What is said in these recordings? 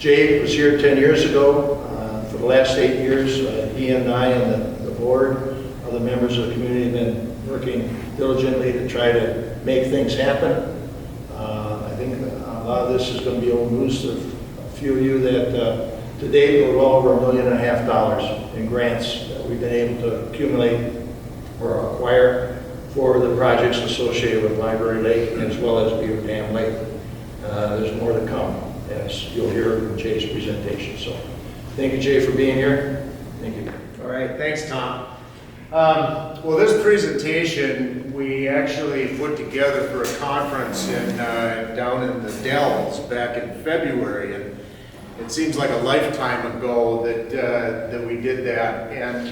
Jay was here 10 years ago. For the last 8 years, he and I and the board, other members of the community have been working diligently to try to make things happen. I think a lot of this is going to be old news to a few of you that to date we're well over $1.5 million in grants that we've been able to accumulate or acquire for the projects associated with Library Lake as well as Beaver Dam Lake. There's more to come, as you'll hear in Jay's presentation. So thank you, Jay, for being here. Thank you. All right, thanks, Tom. Well, this presentation we actually put together for a conference down in the Dells back in February, and it seems like a lifetime ago that we did that. And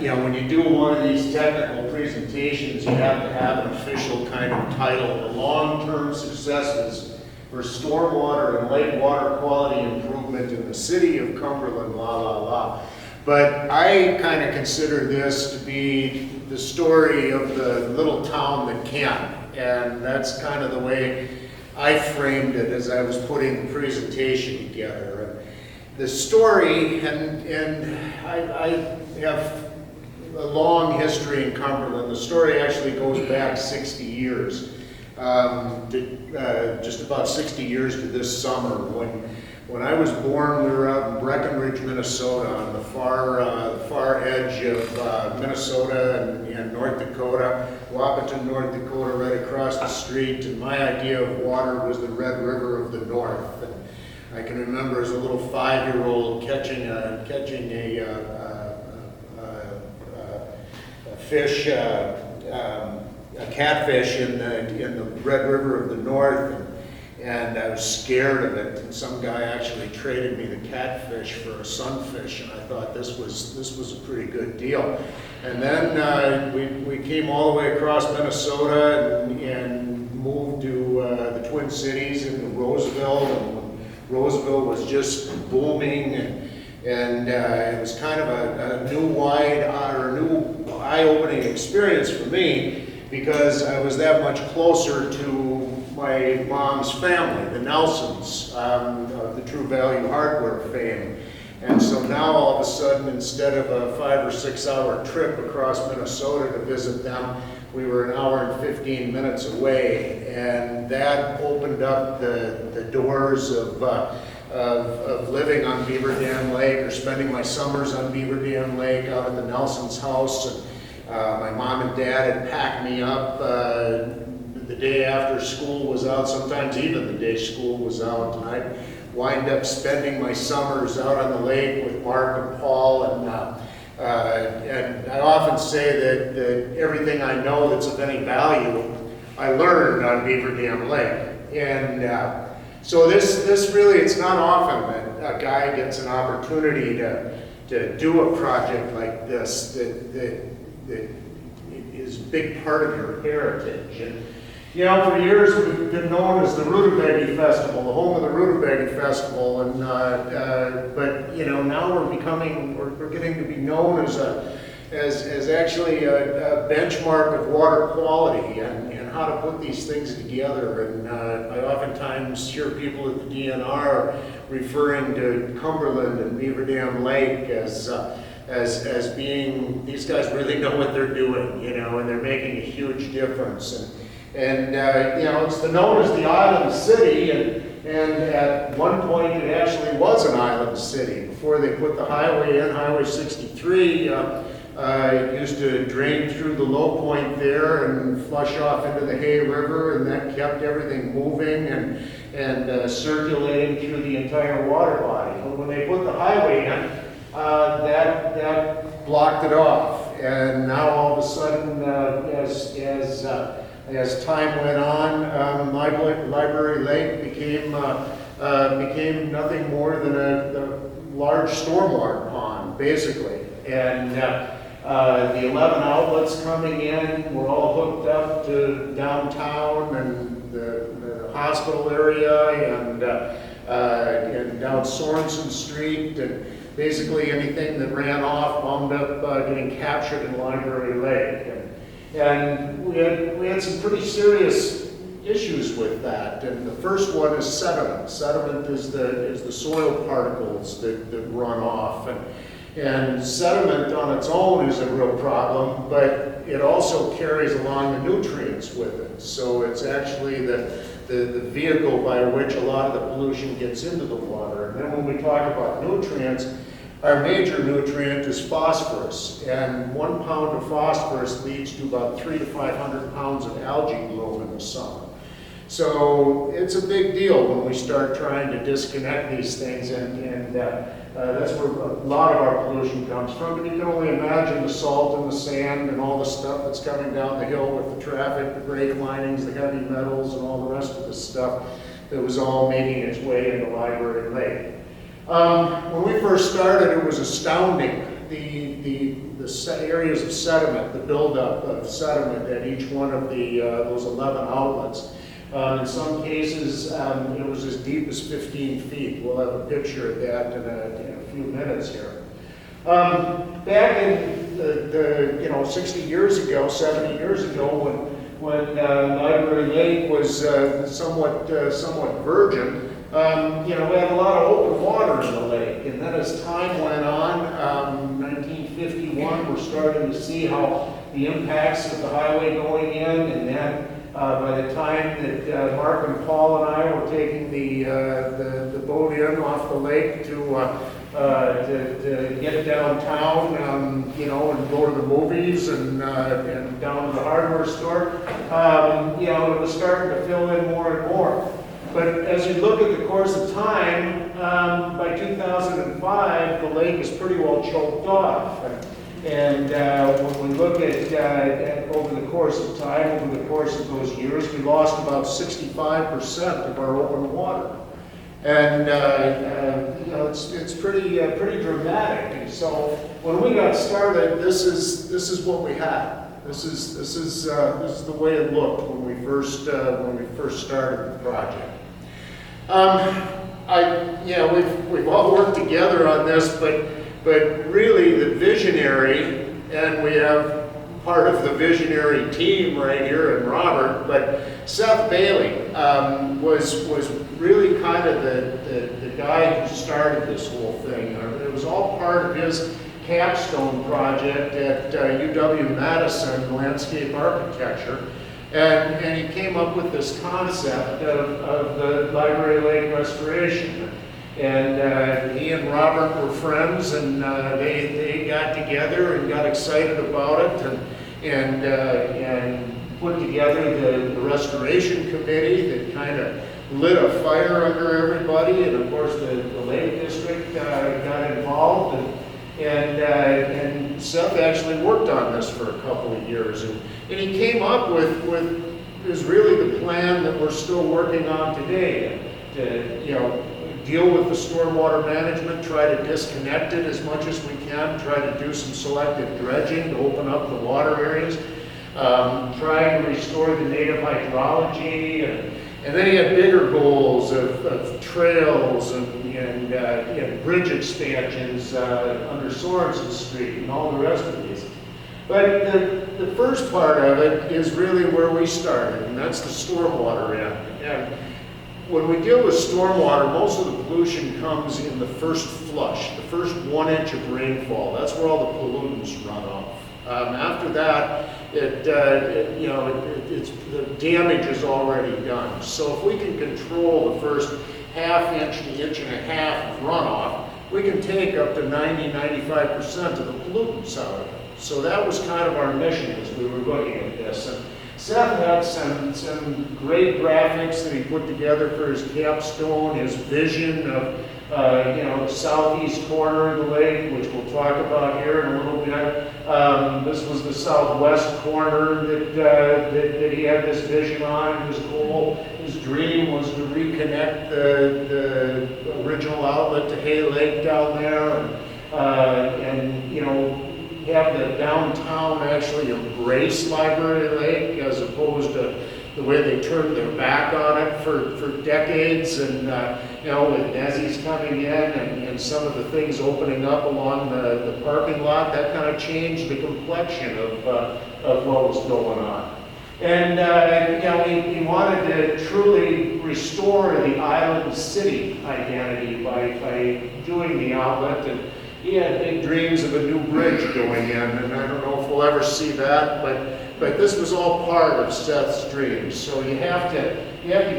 you know, when you do one of these technical presentations, you have to have an official kind of title: the long-term successes for stormwater and lake water quality improvement in the city of Cumberland, la la la. But I kind of consider this to be the story of the little town that can, and that's kind of the way I framed it as I was putting the presentation together. The story, and I have a long history in Cumberland. The story actually goes back 60 years, just about 60 years to this summer. When I was born, we were out in Breckenridge, Minnesota, on the far edge of Minnesota and North Dakota, Wapaton, North Dakota, right across the street. And my idea of water was the Red River of the North. And I can remember as a little 5-year-old catching a fish, a catfish in the Red River of the North. And I was scared of it, and some guy actually traded me the catfish for a sunfish, and I thought this was a pretty good deal. And then we came all the way across Minnesota and moved to the Twin Cities into Roseville, and when Roseville was just booming, and it was kind of a new eye-opening experience for me, because I was that much closer to my mom's family, the Nelsons, of the True Value Hardware fame. And so now all of a sudden, instead of a 5 or 6 hour trip across Minnesota to visit them, we were an hour and 15 minutes away. And that opened up the doors of living on Beaver Dam Lake, or spending my summers on Beaver Dam Lake out at the Nelsons' house. And my mom and dad had packed me up the day after school was out, sometimes even the day school was out, and I'd wind up spending my summers out on the lake with Mark and Paul, and I often say that everything I know that's of any value, I learned on Beaver Dam Lake. And so this really, it's not often that a guy gets an opportunity to do a project like this that is a big part of your heritage. And you know, for years we've been known as the Rutabaga Festival, the home of the Rutabaga Festival, and but you know, now we're getting to be known as actually a benchmark of water quality and how to put these things together. And I oftentimes hear people at the DNR referring to Cumberland and Beaver Dam Lake as being, these guys really know what they're doing, you know, and they're making a huge difference. And you know, it's known as the Island City, and at one point it actually was an island city. Before they put the highway in, Highway 63, it used to drain through the low point there and flush off into the Hay River, and that kept everything moving and circulating through the entire water body. But when they put the highway in, that blocked it off. And now all of a sudden, as time went on, Library Lake became nothing more than a large stormwater pond, basically. And the 11 outlets coming in were all hooked up to downtown and the hospital area and down Sorensen Street, and basically anything that ran off wound up getting captured in Library Lake. And we had some pretty serious issues with that, and the first one is sediment. Sediment is the soil particles that run off, and sediment on its own is a real problem, but it also carries along the nutrients with it. So it's actually the vehicle by which a lot of the pollution gets into the water. And then when we talk about nutrients, our major nutrient is phosphorus, and 1 pound of phosphorus leads to about 300 to 500 pounds of algae bloom in the summer. So it's a big deal when we start trying to disconnect these things, and that's where a lot of our pollution comes from. But you can only imagine the salt and the sand and all the stuff that's coming down the hill with the traffic, the brake linings, the heavy metals, and all the rest of the stuff that was all making its way into Library Lake. When we first started, it was astounding, the areas of sediment, the buildup of sediment at each one of those 11 outlets. In some cases, it was as deep as 15 feet. We'll have a picture of that in a few minutes here. Back in the 60 years ago, 70 years ago, when Library Lake was somewhat virgin, we had a lot of open water in the lake. And then as time went on, 1951, we're starting to see how the impacts of the highway going in, and then by the time that Mark and Paul and I were taking the boat in off the lake to get downtown, and go to the movies and down to the hardware store, it was starting to fill in more and more. But as you look at the course of time, by 2005, the lake is pretty well choked off. And when we look at over the course of time, over the course of those years, we lost about 65% of our open water. And it's pretty dramatic. And so when we got started, this is what we had. This is the way it looked when we first started the project. We've all worked together on this, but really the visionary, and we have part of the visionary team right here in Robert, but Seth Bailey was really kind of the guy who started this whole thing. It was all part of his capstone project at UW-Madison Landscape Architecture. And he came up with this concept of the Library Lake restoration. And he and Robert were friends, and they got together and got excited about it, and put together the restoration committee that kind of lit a fire under everybody. And of course the Lake District got involved, and Seth actually worked on this for a couple of years, and he came up with is really the plan that we're still working on today, to deal with the stormwater management, try to disconnect it as much as we can, try to do some selective dredging to open up the water areas, try to restore the native hydrology, and then he had bigger goals of trails and bridge expansions under Sorensen Street and all the rest of these. But the first part of it is really where we started, and that's the stormwater end. And when we deal with stormwater, most of the pollution comes in the first flush, the first 1 inch of rainfall. That's where all the pollutants run off. After that, it's the damage is already done. So if we can control the first ½ inch to 1.5 inches of runoff, we can take up to 90–95% of the pollutants out of it. So that was kind of our mission as we were looking at this. And Seth had some great graphics that he put together for his capstone, his vision of the southeast corner of the lake, which we'll talk about here in a little bit. This was the southwest corner that he had this vision on. His goal, his dream was to reconnect the original outlet to Hay Lake down there, and have the downtown actually embrace Library Lake, as opposed to the way they turned their back on it for decades. And with Desi's coming in and some of the things opening up along the parking lot, that kind of changed the complexion of what was going on. And he wanted to truly restore the island city identity by doing the outlet. And he had big dreams of a new bridge going in, and I don't know if we'll ever see that, but this was all part of Seth's dreams. So you have to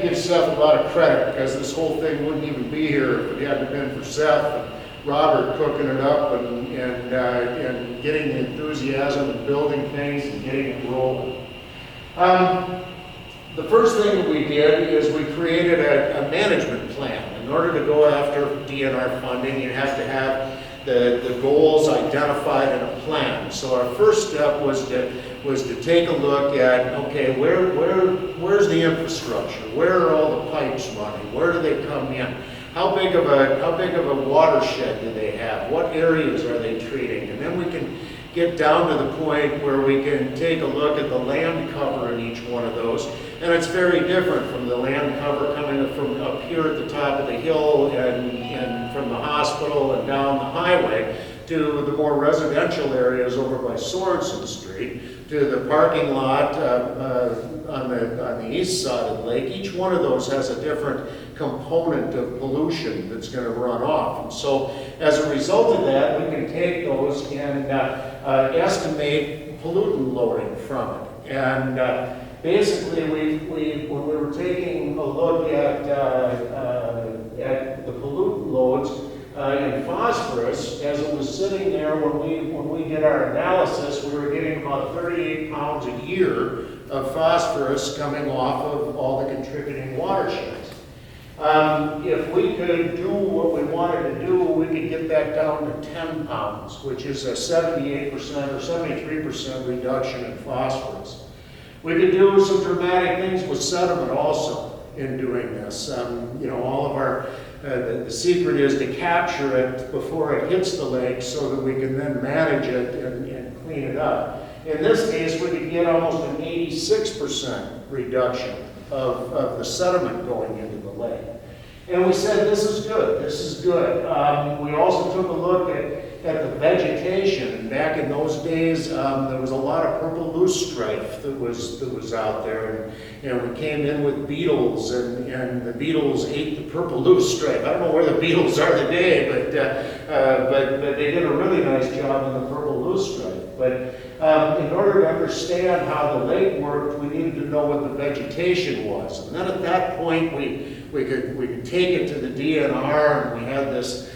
give Seth a lot of credit, because this whole thing wouldn't even be here if it hadn't been for Seth and Robert cooking it up and getting the enthusiasm and building things and getting it rolling. The first thing that we did is we created a management plan. In order to go after DNR funding, you have to have the goals identified in a plan. So our first step was to take a look at, okay, where's the infrastructure? Where are all the pipes running? Where do they come in? How big of a watershed do they have? What areas are they treating? And then we can get down to the point where we can take a look at the land cover in each one of those. And it's very different from the land cover coming from up here at the top of the hill and from the hospital and down the highway to the more residential areas over by Sorensen Street, to the parking lot on the east side of the lake. Each one of those has a different component of pollution that's going to run off. And so as a result of that, we can take those and estimate pollutant loading from it. And basically, when we were taking a look at the pollutant loads in phosphorus, as it was sitting there when we did our analysis, we were getting about 38 pounds a year of phosphorus coming off of all the contributing watersheds. If we could do what we wanted to do, we could get that down to 10 pounds, which is a 78% or 73% reduction in phosphorus. We could do some dramatic things with sediment also in doing this. All of our, the secret is to capture it before it hits the lake so that we can then manage it and clean it up. In this case, we could get almost an 86% reduction of the sediment going into the lake. And we said, this is good, this is good. We also took a look at the vegetation. And back in those days, there was a lot of purple loosestrife that was out there. And we came in with beetles, and the beetles ate the purple loosestrife. I don't know where the beetles are today, but they did a really nice job in the purple loosestrife. But in order to understand how the lake worked, we needed to know what the vegetation was. And then at that point, we could take it to the DNR, and we had this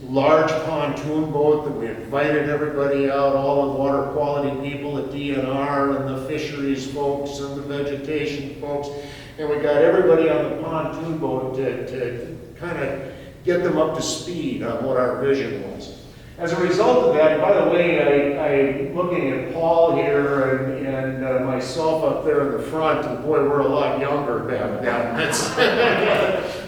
large pontoon boat that we invited everybody out, all the water quality people at DNR and the fisheries folks and the vegetation folks, and we got everybody on the pontoon boat to kind of get them up to speed on what our vision was. As a result of that, by the way, I'm looking at Paul here and myself up there in the front, and boy, we're a lot younger back then.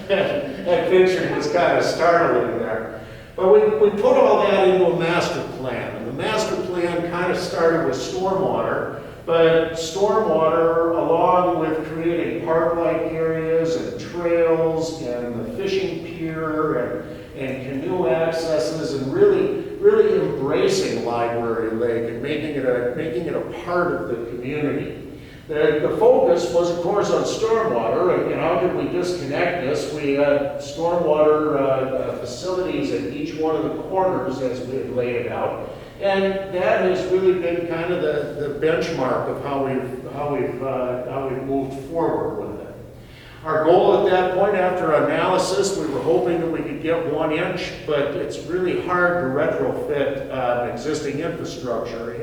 That picture was kind of startling there. But we put all that into a master plan, and the master plan kind of started with stormwater, but stormwater, along with creating park-like areas and trails and the fishing pier and canoe accesses, and really embracing Library Lake and making it a part of the community. The focus was, of course, on stormwater, and how could we disconnect this? We had stormwater facilities at each one of the corners as we had laid it out, and that has really been kind of the benchmark of how we've moved forward with it. Our goal at that point, after analysis, we were hoping that we could get 1 inch, but it's really hard to retrofit existing infrastructure.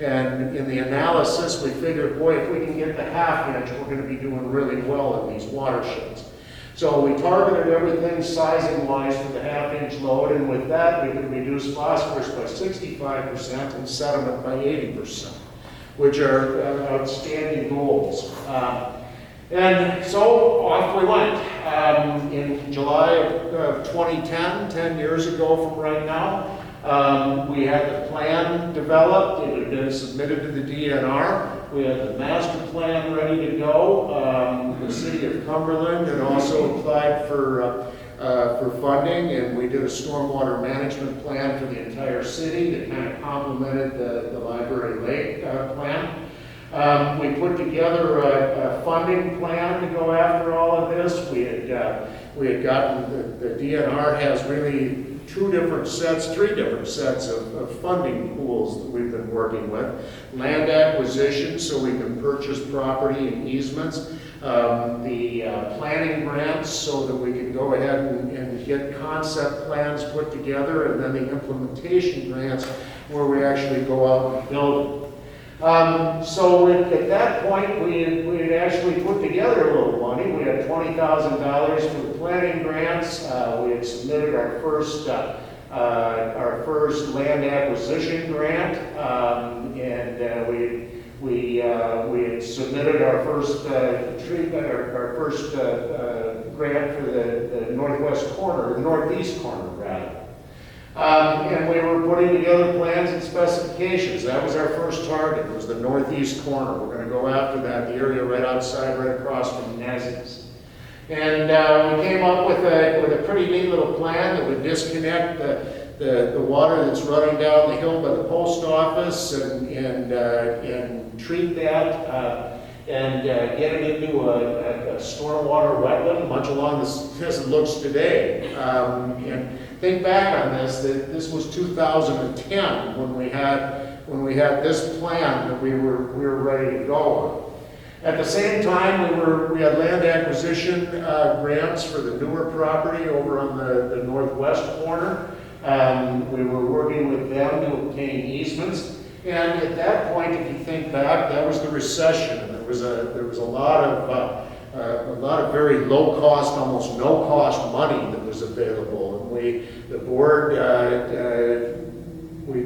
And in the analysis, we figured, boy, if we can get the 1/2 inch, we're going to be doing really well in these watersheds. So we targeted everything sizing-wise for the 1/2 inch load, and with that, we could reduce phosphorus by 65% and sediment by 80%, which are outstanding goals. And so off we went. In July of 2010, 10 years ago from right now, we had the plan developed. It had been submitted to the DNR. We had the master plan ready to go. The city of Cumberland had also applied for funding, and we did a stormwater management plan for the entire city that kind of complemented the Library Lake plan. We put together a funding plan to go after all of this. We had gotten, the DNR has really three different sets of funding pools that we've been working with. Land acquisition, so we can purchase property and easements. The planning grants, so that we can go ahead and get concept plans put together, and then the implementation grants, where we actually go out and build it. So at that point, we had actually put together a little money. We had $20,000 for the planning grants. We had submitted our first land acquisition grant, and we had submitted our first grant for the northwest corner, the northeast corner, rather. And we were putting together plans and specifications. That was our first target, was the northeast corner. We're going to go after that, the area right outside, right across from Nazis. And we came up with a pretty neat little plan that would disconnect the water that's running down the hill by the post office and treat that and get it into a stormwater wetland, much along as it looks today. And think back on this, that this was 2010 when we had this plan that we were ready to go on. At the same time, we had land acquisition grants for the newer property over on the northwest corner. We were working with them to obtain easements. And at that point, if you think back, that was the recession, and there was a lot of very low cost, almost no cost money that was available. And the board we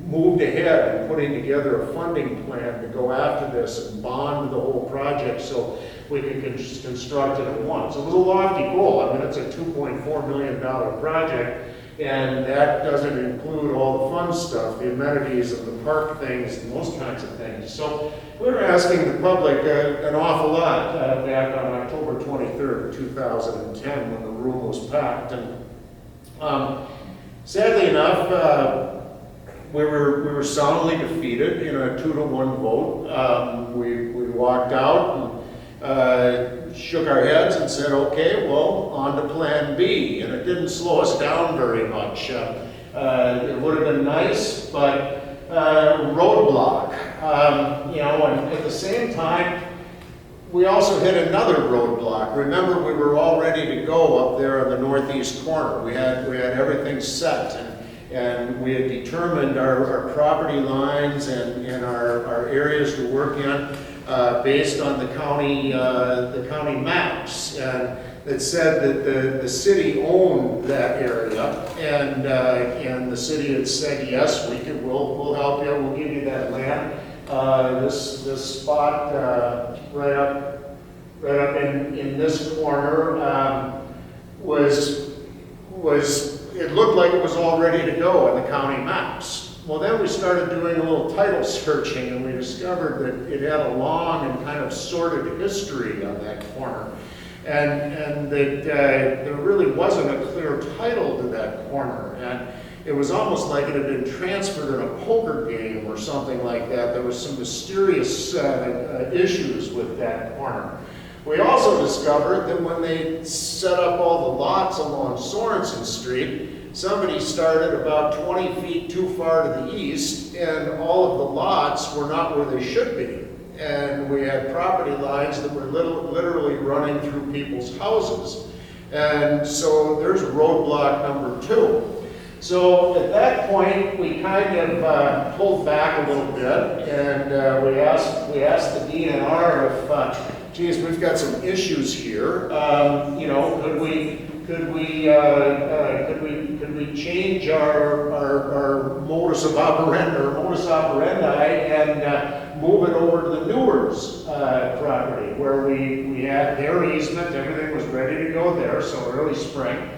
moved ahead in putting together a funding plan to go after this and bond the whole project so we could construct it at once. It was a lofty goal. I mean, it's a $2.4 million project. And that doesn't include all the fun stuff, the amenities and the park things and those kinds of things. So we were asking the public an awful lot back on October 23rd, 2010, when the room was packed. And sadly enough, we were soundly defeated in a 2-to-1 vote. We walked out and shook our heads and said, okay, well, on to plan B. And it didn't slow us down very much. It would have been nice, but roadblock. And at the same time, we also hit another roadblock. Remember, we were all ready to go up there on the northeast corner. We had everything set, and we had determined our property lines and our areas to work in based on the county maps, and it said that the city owned that area, and the city had said, yes, we'll help you, we'll give you that land. This spot right up in this corner was it looked like it was all ready to go on the county maps. Well, then we started doing a little title searching, and we discovered that it had a long and kind of sordid history on that corner, and that there really wasn't a clear title to that corner, and it was almost like it had been transferred in a poker game or something like that. There was some mysterious issues with that corner. We also discovered that when they set up all the lots along Sorensen Street, somebody started about 20 feet too far to the east, and all of the lots were not where they should be. And we had property lines that were literally running through people's houses. And so there's roadblock number 2. So at that point, we kind of pulled back a little bit, and we asked the DNR if, geez, we've got some issues here. Could we change our modus operandi and move it over to the Newers property, where we had their easement, everything was ready to go there, so early spring.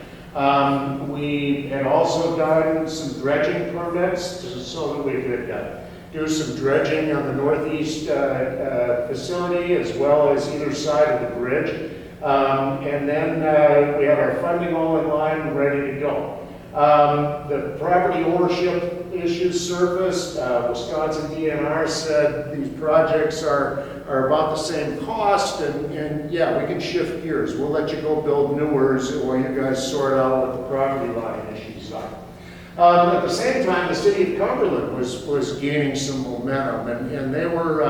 We had also done some dredging permits so that we could do some dredging on the northeast facility as well as either side of the bridge. And then we had our funding all in line and ready to go. The property ownership issues surfaced. Wisconsin DNR said these projects are about the same cost, and yeah, we can shift gears. We'll let you go build newers while you guys sort out what the property line issues are. At the same time, the city of Cumberland was gaining some momentum, and they were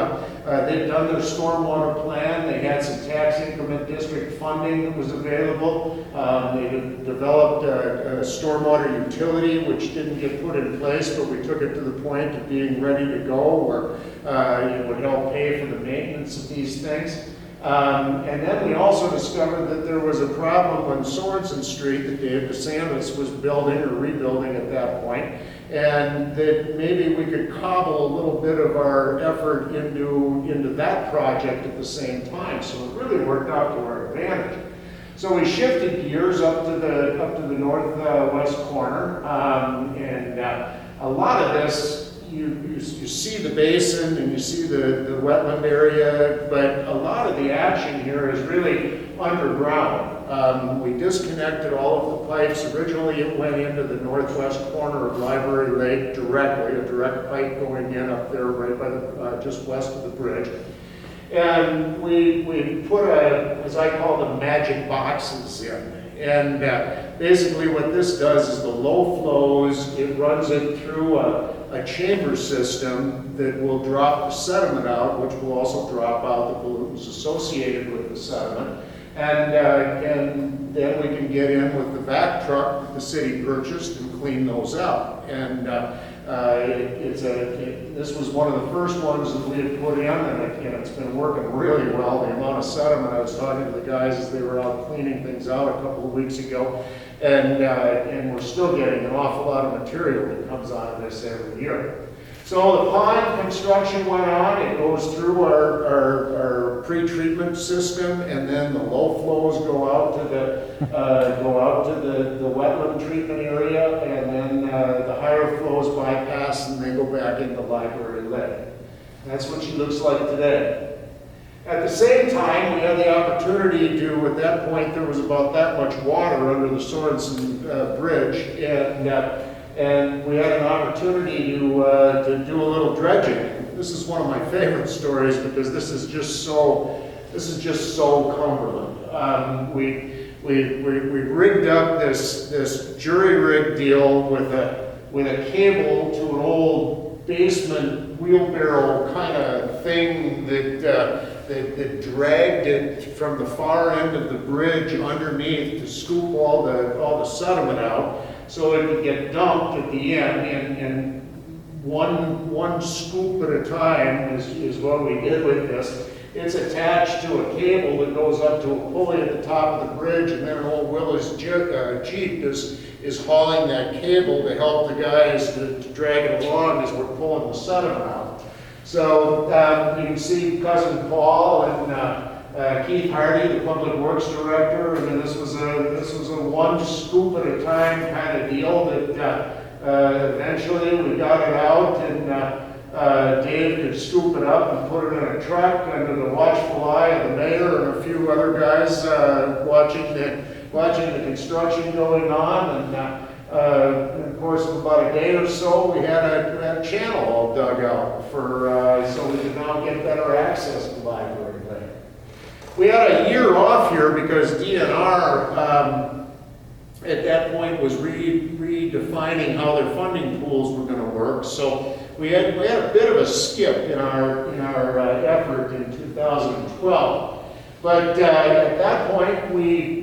they'd done their stormwater plan. They had some tax increment district funding that was available. They had developed a stormwater utility, which didn't get put in place, but we took it to the point of being ready to go, where it would help pay for the maintenance of these things. And then we also discovered that there was a problem on Sorensen Street that Dave DeSantis was building or rebuilding at that point, and that maybe we could cobble a little bit of our effort into that project at the same time. So it really worked out to our advantage. So we shifted gears up to the northwest corner, and a lot of this. You see the basin and you see the wetland area, but a lot of the action here is really underground. We disconnected all of the pipes. Originally it went into the northwest corner of Library Lake directly, a direct pipe going in up there right by the, just west of the bridge. And we put as I call them, magic boxes in. And basically what this does is the low flows, it runs it through a chamber system that will drop the sediment out, which will also drop out the pollutants associated with the sediment. And then we can get in with the vac truck that the city purchased and clean those out. And this was one of the first ones that we had put in, and it's been working really well. The amount of sediment, I was talking to the guys as they were out cleaning things out a couple of weeks ago, and we're still getting an awful lot of material that comes out of this every year. So the pond construction went on. It goes through our pre-treatment system, and then the low flows go out to the wetland treatment area, and then the higher flows bypass and they go back into Library Lake. That's what she looks like today. At the same time, we had the opportunity to, at that point, there was about that much water under the Sorensen Bridge, and we had an opportunity to do a little dredging. This is one of my favorite stories because this is just so Cumberland. We rigged up this jury rig deal with a cable to an old basement wheelbarrow kind of thing that dragged it from the far end of the bridge underneath to scoop all the sediment out, so it would get dumped at the end, and one scoop at a time is what we did with this. It's attached to a cable that goes up to a pulley at the top of the bridge, and then an old Willis Jeep is hauling that cable to help the guys to drag it along as we're pulling the sediment out. So you can see Cousin Paul and Keith Hardy, the Public Works Director, and this was a one scoop at a time kind of deal that eventually we got it out, and Dave could scoop it up and put it in a truck under the watchful eye of the mayor and a few other guys watching the construction going on. And of course, in about a day or so, we had a channel all dug out so we could now get better access to Library Lake. We had a year off here because DNR at that point was redefining how their funding pools were going to work. So we had a bit of a skip in our effort in 2012. But at that point, we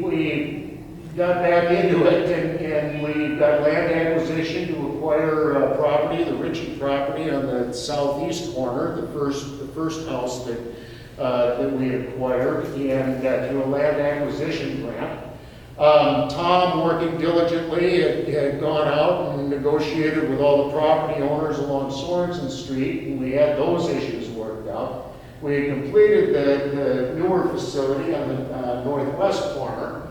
got back into it, and we got land acquisition to acquire property, the Ritchie property on the southeast corner, the first house that we acquired, and through a land acquisition grant. Tom, working diligently, had gone out and negotiated with all the property owners along Sorensen Street, and we had those issues worked out. We had completed the newer facility on the northwest corner.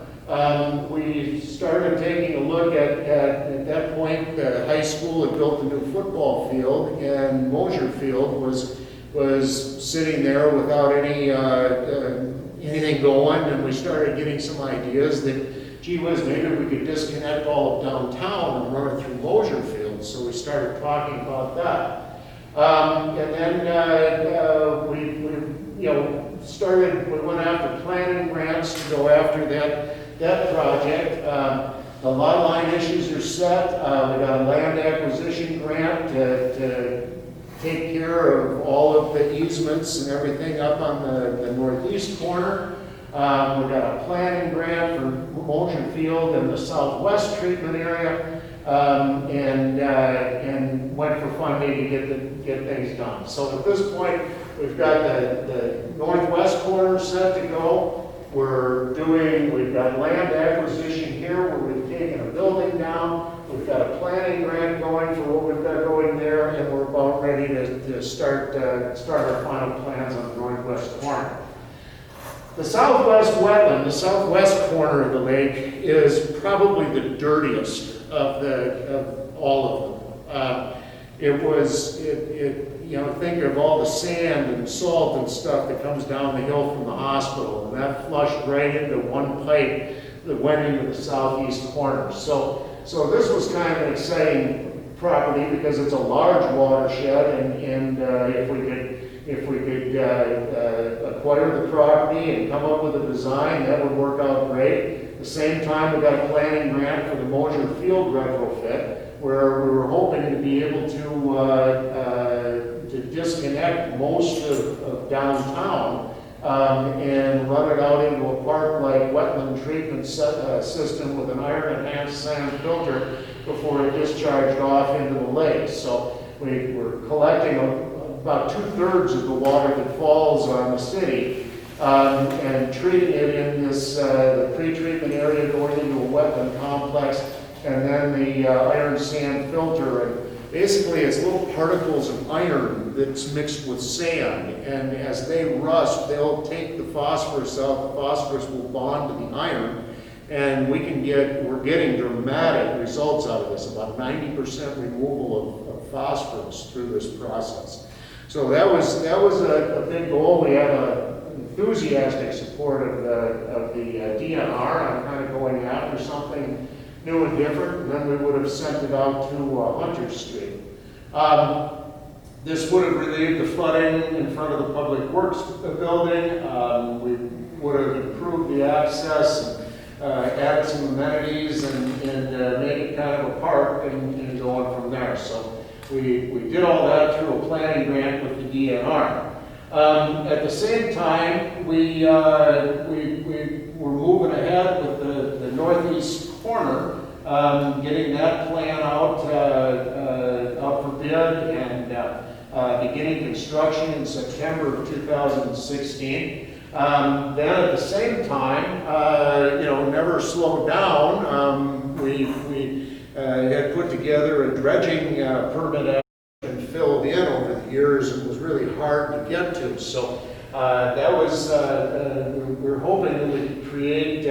We started taking a look at that point, the high school had built a new football field, and Mosier Field was sitting there without anything going, and we started getting some ideas that, gee whiz, maybe we could disconnect all of downtown and run it through Mosier Field. field. So we started talking about that. And then we went after planning grants to go after that project. The lot line issues are set. We got a land acquisition grant to take care of all of the easements and everything up on the northeast corner. We got a planning grant for Motion Field and the southwest treatment area, and went for funding to get things done. So at this point, we've got the northwest corner set to go. We've got land acquisition here where we've taken a building down. We've got a planning grant going for what we've got going there, and we're about ready to start our final plans on the northwest corner. The southwest wetland, the southwest corner of the lake, is probably the dirtiest of all of them. Think of all the sand and salt and stuff that comes down the hill from the hospital, and that flushed right into one pipe that went into the southeast corner. So this was kind of an exciting property because it's a large watershed, and if we could acquire the property and come up with a design, that would work out great. At the same time, we got a planning grant for the Motion Field retrofit, where we were hoping to be able to disconnect most of downtown and run it out into a park-like wetland treatment system with an iron-enhanced sand filter before it discharged off into the lake. So we were collecting about 2/3 of the water that falls on the city and treating it in this the pre-treatment area going into a wetland complex, and then the iron sand filter. And basically it's little particles of iron that's mixed with sand, and as they rust, they'll take the phosphorus out. The phosphorus will bond to the iron, and we're getting dramatic results out of this, about 90% removal of phosphorus through this process. So that was a big goal. We had enthusiastic support of the DNR on kind of going after something new and different, and then we would have sent it out to Hunter Street. This would have relieved the flooding in front of the Public Works building. We would have improved the access, added some amenities, and made it kind of a park and going from there. So we did all that through a planning grant with the DNR. At the same time, we were moving ahead with the northeast corner, getting that plan out for bid and beginning construction in September of 2016. Then at the same time, never slowed down. We had put together a dredging permit and filled in over the years, and was really hard to get to. So that was, we were hoping that we could create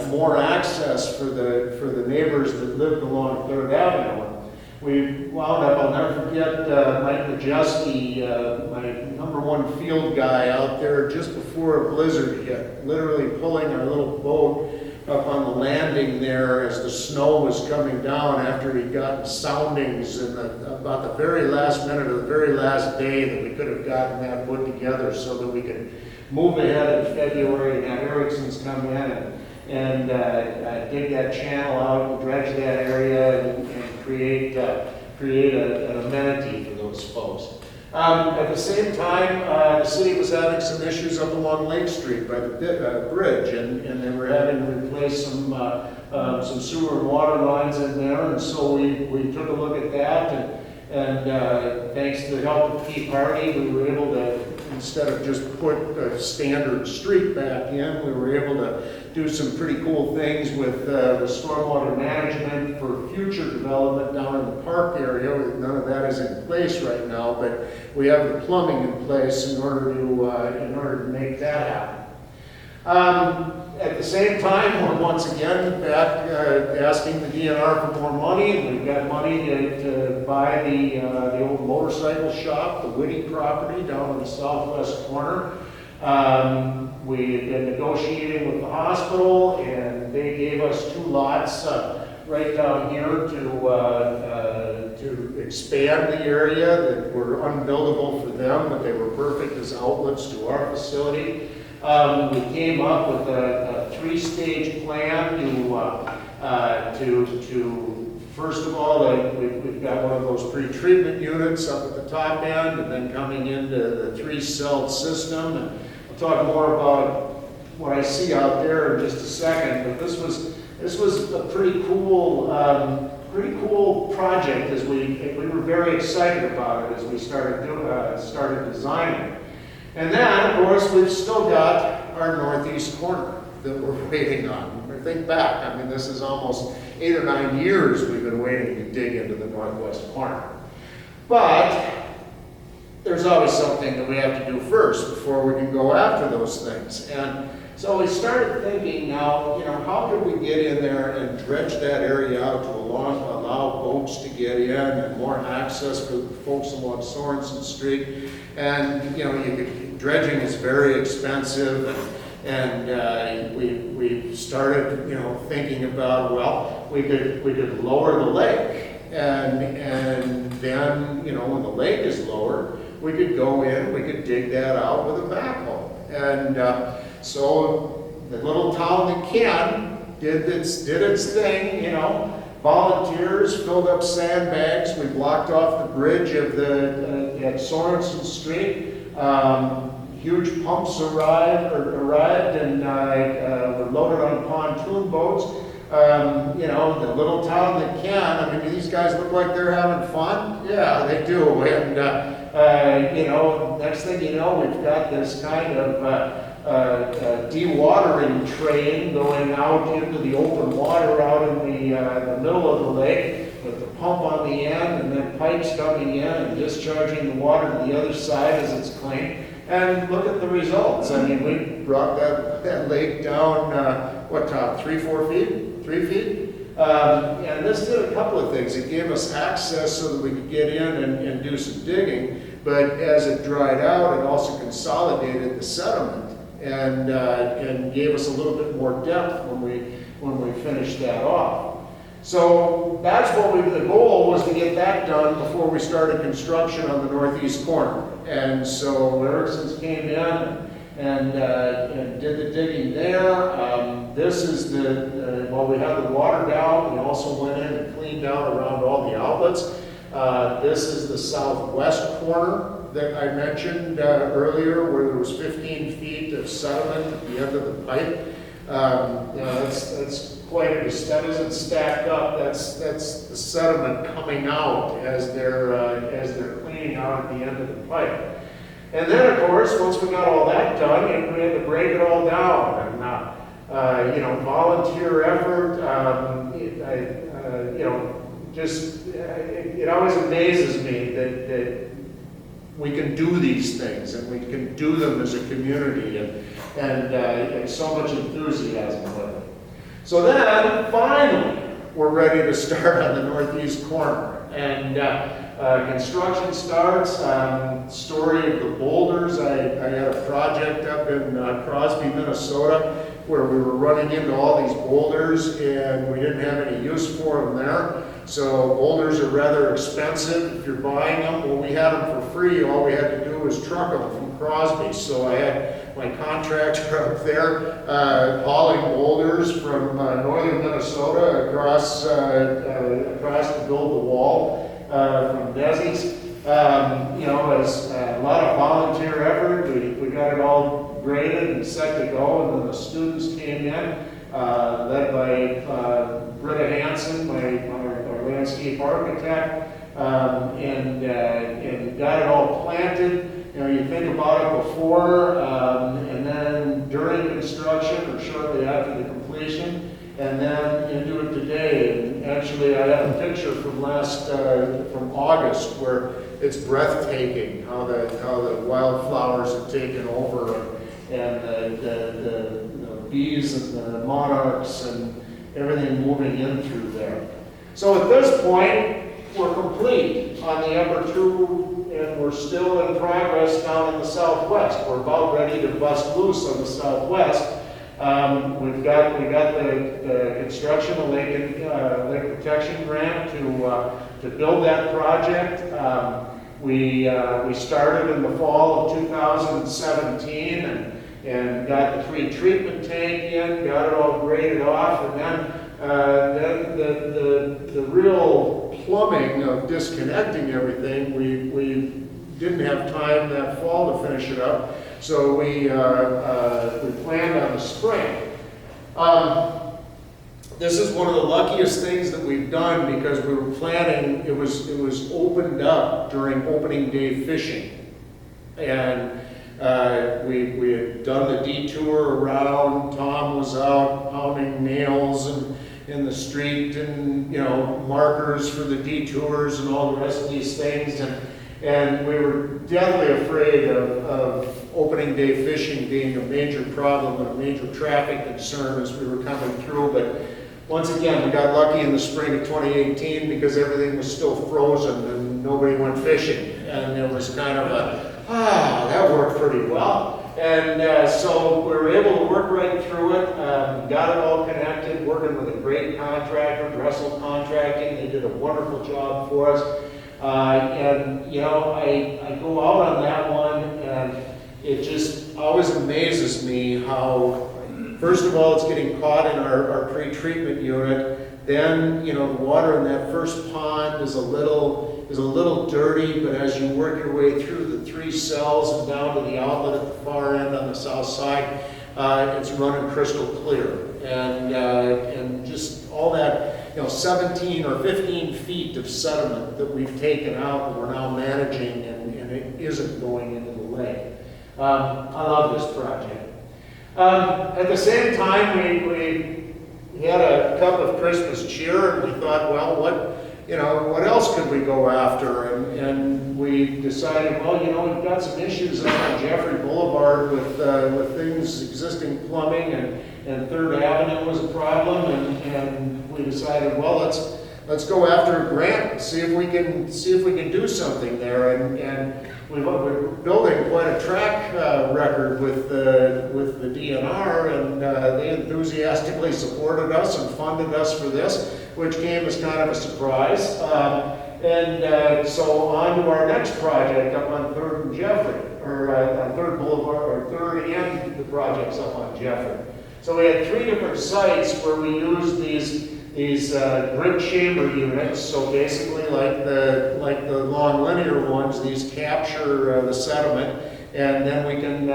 more access for the neighbors that lived along 3rd Avenue. We wound up, I'll never forget, Mike Majeski, my #1 field guy out there just before a blizzard hit, literally pulling our little boat up on the landing there as the snow was coming down after he'd gotten soundings in about the very last minute of the very last day that we could have gotten that put together so that we could move ahead in February and have Erickson's come in and dig that channel out and dredge that area and create an amenity for those folks. At the same time, the city was having some issues up along Lake Street by the bridge, and they were having to replace some sewer and water lines in there, and so we took a look at that, and thanks to the help of Pete Hardy, we were able to, instead of just put a standard street back in, we were able to do some pretty cool things with the stormwater management for future development down in the park area. None of that is in place right now, but we have the plumbing in place in order to make that happen. At the same time, we're once again back asking the DNR for more money, and we've got money to buy the old motorcycle shop, the Whitty property down in the southwest corner. We've been negotiating with the hospital, and they gave us 2 lots right down here to expand the area that were unbuildable for them, but they were perfect as outlets to our facility. We came up with a three-stage plan to first of all, we've got one of those pre-treatment units up at the top end, and then coming into the three-celled system. And I'll talk more about what I see out there in just a second. But this was a pretty cool project. As we were very excited about it as we started designing it. And then, of course, we've still got our northeast corner that we're waiting on. Think back, I mean, this is almost 8 or 9 years we've been waiting to dig into the northwest corner. But there's always something that we have to do first before we can go after those things. And so we started thinking now, how could we get in there and dredge that area out to allow boats to get in and more access for the folks along Sorensen Street. And, dredging is very expensive. And we started, thinking about, well, we could lower the lake, and then, when the lake is lower, we could go in, we could dig that out with a backhoe. And so the little town that can did its thing, volunteers filled up sandbags. We blocked off the bridge of at Sorensen Street. Huge pumps arrived and were loaded on pontoon boats. The little town that can, I mean, these guys look like they're having fun. Yeah, they do. And, next thing you know, we've got this kind of dewatering train going out into the open water out in the middle of the lake with the pump on the end and then pipes coming in and discharging the water to the other side as it's clean. And look at the results. I mean, we brought that lake down, Tom, 3-4 feet? 3 feet? And this did a couple of things. It gave us access so that we could get in and do some digging, but as it dried out, it also consolidated the sediment and gave us a little bit more depth when we finished that off. So that's the goal was to get that done before we started construction on the northeast corner. And so Erickson's came in and did the digging there. This is while we had the water down, we also went in and cleaned out around all the outlets. This is the southwest corner that I mentioned earlier, where there was 15 feet of sediment at the end of the pipe. That's quite a distance. That isn't stacked up. That's the sediment coming out as they're cleaning out at the end of the pipe. And then, of course, once we got all that done, we had to break it all down. And volunteer effort. It always amazes me that we can do these things and we can do them as a community, and so much enthusiasm with it. So then, finally, we're ready to start on the northeast corner. And construction starts. Story of the boulders. I had a project up in Crosby, Minnesota, where we were running into all these boulders and we didn't have any use for them there. So boulders are rather expensive if you're buying them. Well, we had them for free. All we had to do was truck them from Crosby. So I had my contractor up there hauling boulders from northern Minnesota across to build the wall from Desi's. As a lot of volunteer effort, we got it all graded and set to go, and then the students came in, led by Britta Hansen, our landscape architect, and got it all planted. You think about it before, and then during construction or shortly after the completion, and then into it today. And actually, I have a picture from August where it's breathtaking how the wildflowers have taken over, and the bees and the monarchs and everything moving in through there. So at this point, we're complete on the upper two, and we're still in progress down in the southwest. We're about ready to bust loose on the southwest. We got the construction of lake protection grant to build that project. We started in the fall of 2017 and got the pre-treatment tank in, got it all graded off, and then the real plumbing of disconnecting everything, we didn't have time that fall to finish it up, so we planned on the spring. This is one of the luckiest things that we've done because we were planning, it was opened up during opening day fishing. And we had done the detour around, Tom was out pounding nails in the street and, you know, markers for the detours and all the rest of these things. And we were deathly afraid of opening day fishing being a major problem and a major traffic concern as we were coming through. But once again, we got lucky in the spring of 2018 because everything was still frozen and nobody went fishing. And it was kind of that worked pretty well. And so we were able to work right through it, got it all connected, working with a great contractor, Dressel Contracting. They did a wonderful job for us. And, you know, I go out on that one, and it just always amazes me how, first of all, it's getting caught in our pre-treatment unit. Then, you know, the water in that first pond is a little dirty, but as you work your way through the 3 cells and down to the outlet at the far end on the south side, it's running crystal clear. And just all that, you know, 17 or 15 feet of sediment that we've taken out that we're now managing, and it isn't going into the lake. I love this project. At the same time, we had a cup of Christmas cheer, and we thought, well, what else could we go after? And we decided, well, you know, we've got some issues on Jeffrey Boulevard with things, existing plumbing, and 3rd Avenue was a problem, and we decided, well, let's go after a grant and see if we can do something there. And we're building quite a track record with the DNR, and they enthusiastically supported us and funded us for this, which came as kind of a surprise. So on to our next project up on 3rd and Jeffrey, or on 3rd Boulevard, or 3rd and the projects up on Jeffrey. So we had 3 different sites where we used these grid chamber units. So basically, like the long linear ones, these capture the sediment, and then we can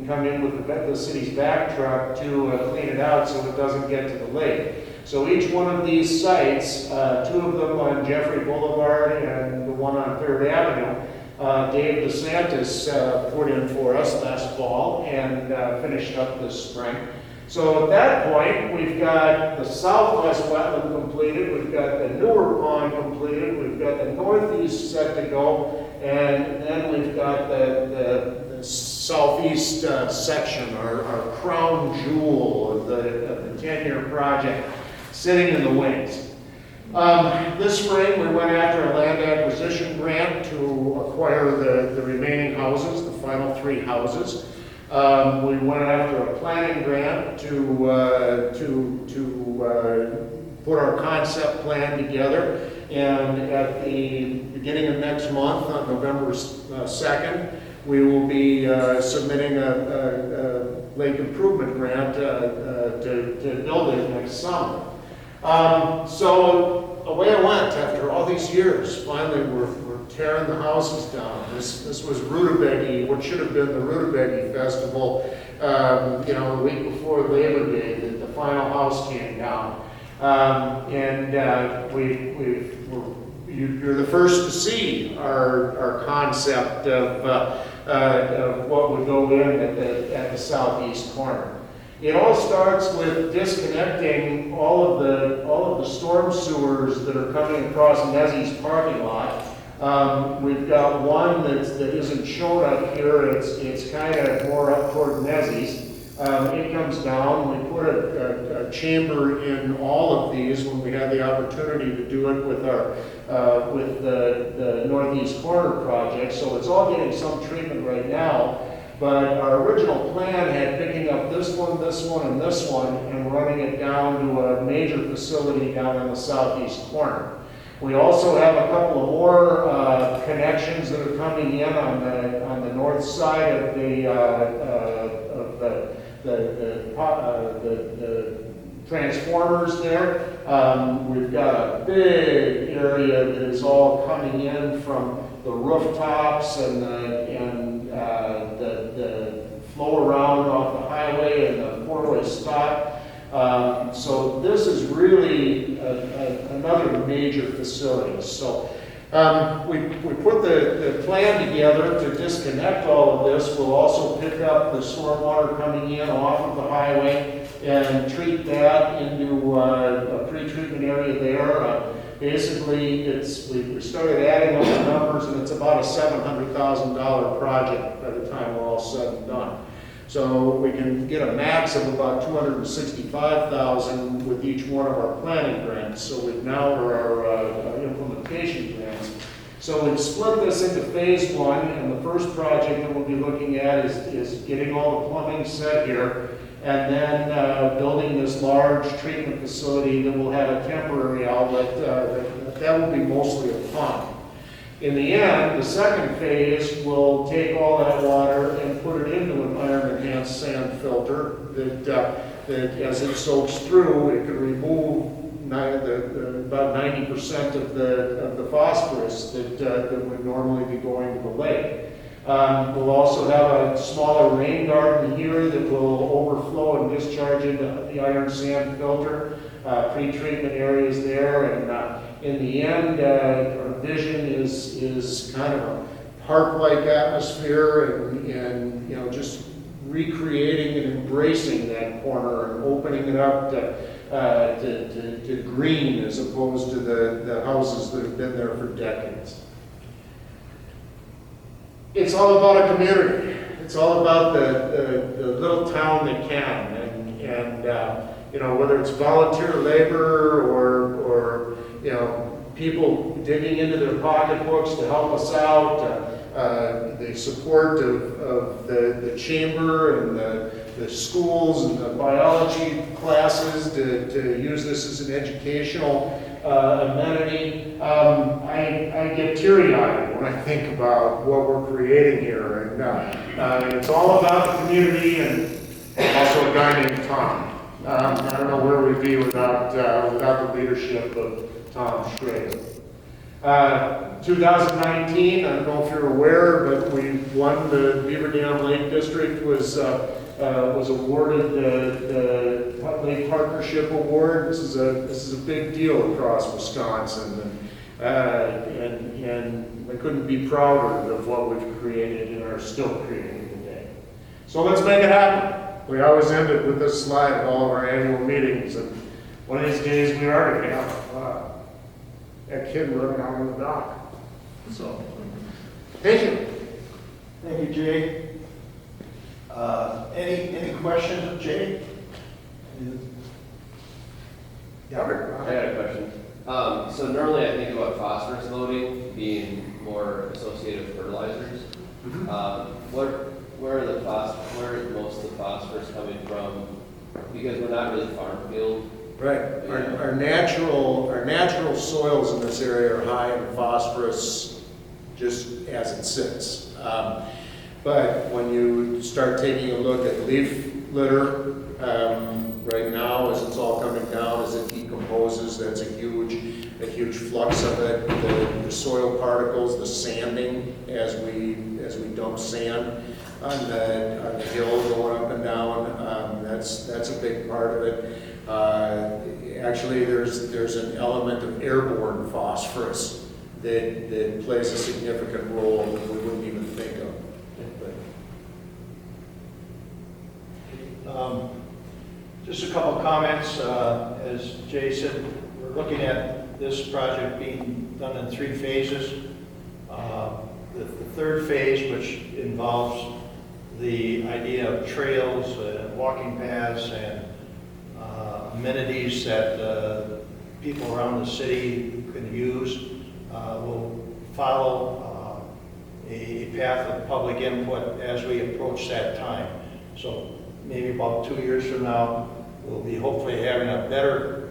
come in with the city's back truck to clean it out so it doesn't get to the lake. So each one of these sites, 2 of them on Jeffrey Boulevard and the one on 3rd Avenue, Dave DeSantis put in for us last fall and finished up this spring. So at that point, we've got the southwest wetland completed, we've got the newer pond completed, we've got the northeast set to go, and then we've got the southeast section, our crown jewel of the 10-year project, sitting in the wings. This spring, we went after a land acquisition grant to acquire the remaining houses, the final 3 houses. We went after a planning grant to put our concept plan together, and at the beginning of next month, on November 2nd, we will be submitting a lake improvement grant to build it next summer. So away I went after all these years. Finally, we're tearing the houses down. This was Rutabaga, what should have been the Rutabaga Festival, the week before Labor Day, the final house came down. You're the first to see our concept of what would go in at the southeast corner. It all starts with disconnecting all of the storm sewers that are coming across Nezzy's parking lot. We've got one that isn't shown up here. It's kind of more up toward Nezzy's. It comes down. We put a chamber in all of these when we had the opportunity to do it with the northeast corner project. So it's all getting some treatment right now. But our original plan had picking up this one, and this one, and running it down to a major facility down in the southeast corner. We also have a couple of more connections that are coming in on the north side of the transformers there. We've got a big area that is all coming in from the rooftops and the flow around off the highway and the four-way stop. So this is really another major facility. So we put the plan together to disconnect all of this. We'll also pick up the stormwater coming in off of the highway and treat that into a pre-treatment area there. Basically, we started adding up the numbers, and it's about a $700,000 project by the time we're all said and done. So we can get a max of about $265,000 with each one of our planning grants. So we've now our implementation grants. So we've split this into phase one, and the first project that we'll be looking at is getting all the plumbing set here, and then building this large treatment facility that will have a temporary outlet that will be mostly a pond. In the end, the second phase will take all that water and put it into an iron-enhanced sand filter that as it soaks through, it can remove about 90% of the phosphorus that would normally be going to the lake. We'll also have a smaller rain garden here that will overflow and discharge into the iron sand filter, pre-treatment areas there, and in the end, our vision is kind of a park-like atmosphere and just recreating and embracing that corner and opening it up to green as opposed to the houses that have been there for decades. It's all about a community. It's all about the little town that can, and whether it's volunteer labor or people digging into their pocketbooks to help us out, the support of the chamber and the schools and the biology classes to use this as an educational amenity. I get teary-eyed when I think about what we're creating here, and it's all about the community and also a guy named Tom. I don't know where we'd be without the leadership of Tom Schrader. 2019, I don't know if you're aware, but we won the Beaver Dam Lake District was awarded the Lake Partnership Award. This is a big deal across Wisconsin, and I couldn't be prouder of what we've created and are still creating today. So let's make it happen. We always end it with this slide at all of our annual meetings, and one of these days we are going to have that kid running out on the dock. So, thank you. Thank you, Jay. Any questions of Jay? Robert? I had a question. So normally I think about phosphorus loading being more associated with fertilizers. Where is most of the phosphorus coming from? Because we're not really farm field. Right. Our natural soils in this area are high in phosphorus just as it sits. But when you start taking a look at leaf litter, right now as it's all coming down, as it decomposes, that's a huge flux of it. The soil particles, the sanding as we dump sand on the hill going up and down, that's a big part of it. Actually, there's an element of airborne phosphorus that plays a significant role that we wouldn't even think of. Just a couple comments. As Jay said, we're looking at this project being done in 3 phases. The third phase, which involves the idea of trails, walking paths, and amenities that people around the city can use, will follow a path of public input as we approach that time. So maybe about 2 years from now, we'll be hopefully having a better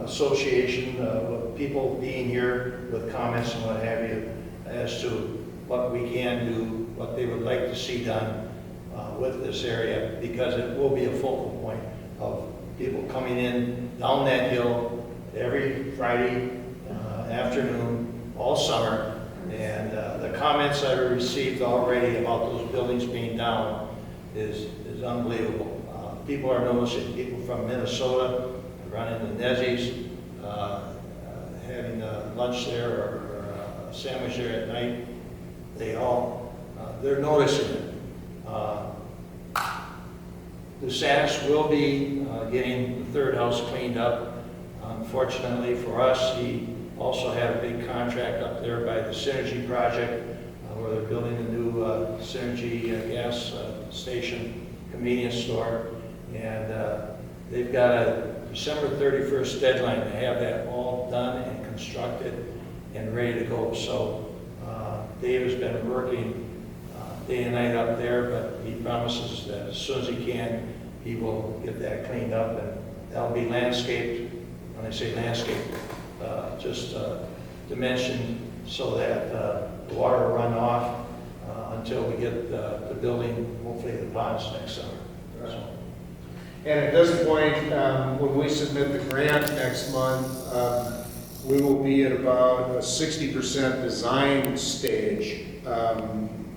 association with people being here with comments and what have you as to what we can do, what they would like to see done with this area, because it will be a focal point of people coming in down that hill every Friday afternoon, all summer. And the comments I've received already about those buildings being down is unbelievable. People are noticing, people from Minnesota run into Nezzy's, having lunch there or a sandwich there at night. They're noticing it. DeSantis will be getting the third house cleaned up. Unfortunately for us, he also had a big contract up there by the Synergy project, where they're building a new Synergy gas station, convenience store. And they've got a December 31st deadline to have that all done and constructed and ready to go. So Dave has been working day and night up there, but he promises that as soon as he can, he will get that cleaned up, and that'll be landscaped. When I say landscaped, just dimensioned so that the water will run off until we get the building, hopefully the ponds next summer. So. And at this point, when we submit the grant next month, we will be at about a 60% design stage.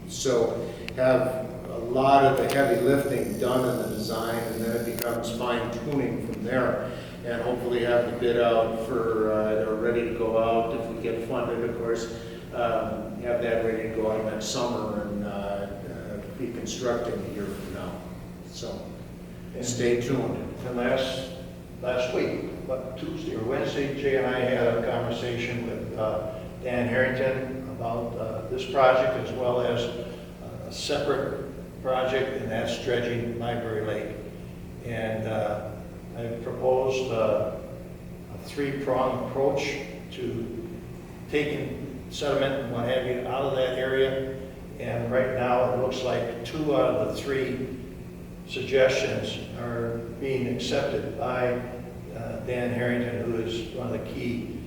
So have a lot of the heavy lifting done in the design, and then it becomes fine tuning from there. And hopefully have the bid out for, or ready to go out if we get funded, of course. Have that ready to go out next summer and be constructing a year from now. So stay tuned. And last week, what, Tuesday or Wednesday, Jay and I had a conversation with Dan Harrington about this project, as well as a separate project, and that's Dredging Library Lake. And I proposed a three-pronged approach to taking sediment and what have you out of that area. And right now, it looks like 2 out of the 3 suggestions are being accepted by Dan Harrington, who is one of the key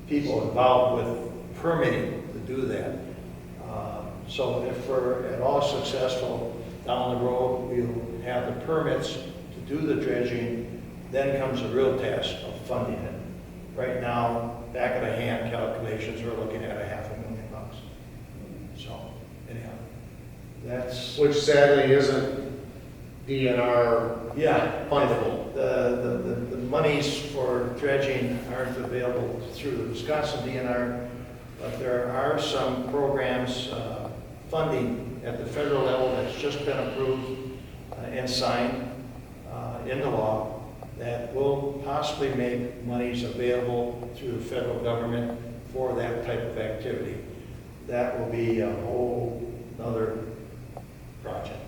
people involved with permitting to do that. So if we're at all successful down the road, we'll have the permits to do the dredging. Then comes the real task of funding it. Right now, back of the hand calculations, we're looking at $500,000. So anyhow, that's... Which sadly isn't DNR fundable. The monies for dredging aren't available through the Wisconsin DNR, but there are some programs, funding at the federal level that's just been approved and signed into law that will possibly make monies available through the federal government for that type of activity. That will be a whole other project.